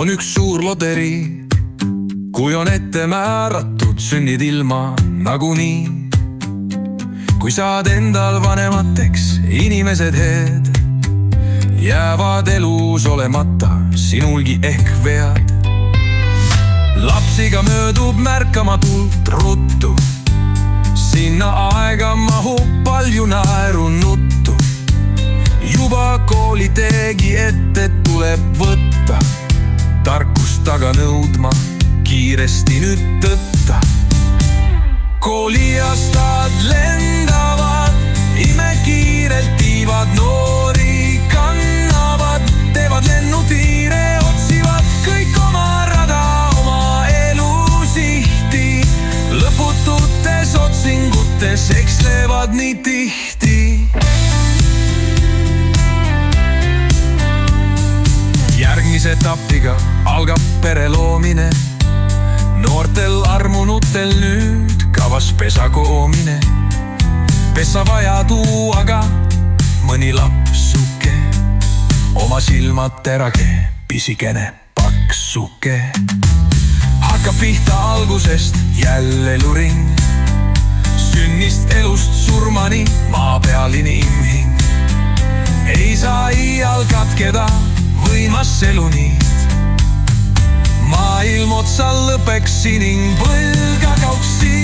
on üks suur loterii. Kui on ette määratud, sünnid ilma nagunii. Kui saad endal vanemateks inimesed head, jäävad elus olemata sinulgi ehk vead. Lapsiga möödub märkamatult ruttu, sinna aega mahub palju naeru nuttu. Juba kooli tegi ette tuleb võtta, tarkust taga nõudma kiiresti nüüd tõtta. Kooliastad lendavad, imekiirelt tiivad, noori kannavad, teevad lennutiire, otsivad kõik oma rada, oma elu sihti. Lõpututes otsingutes ekslevad nii tihti. Järgmise etapiga algab pere loomine, noortel armunutel nüüd kavas pesa koomine. Pessa vaja tuua ka mõni lapsuke, oma silmad terage, pisikene paksuke. Hakkab pihta algusest jälle eluring, sünnist elust surmani maa peal inimhing. Ei saa iial katkeda võimas eluniit, maailm otsa lõpeks sining põlga kauksi.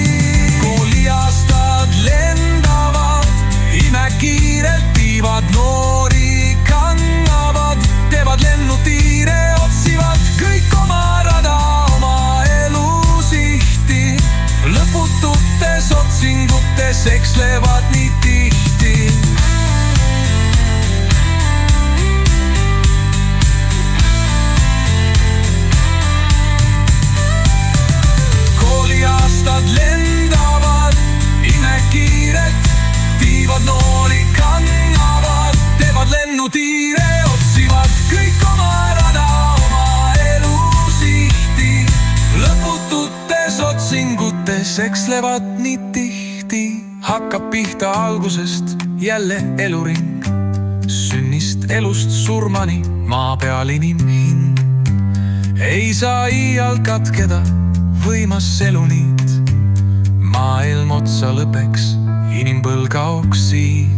Kooliastad lendavad, imekiirelt tiivad, noori kannavad, teevad lennutiire, otsivad kõik oma rada, oma elu sihti. Lõpututes otsingutes ekslevad nii tihti. Lendavad, imekiirelt tiivad, noori kannavad, teevad lennutiire, otsivad kõik oma rada, oma elu sihti. Lõpututes otsingutes ekslevad nii tihti. Hakkab pihta algusest jälle eluring, sünnist elust surmani maa peal inimhing. Ei saa iial katkeda võimas eluniit, maailm otsa lõpeks, inimpõlga oksi.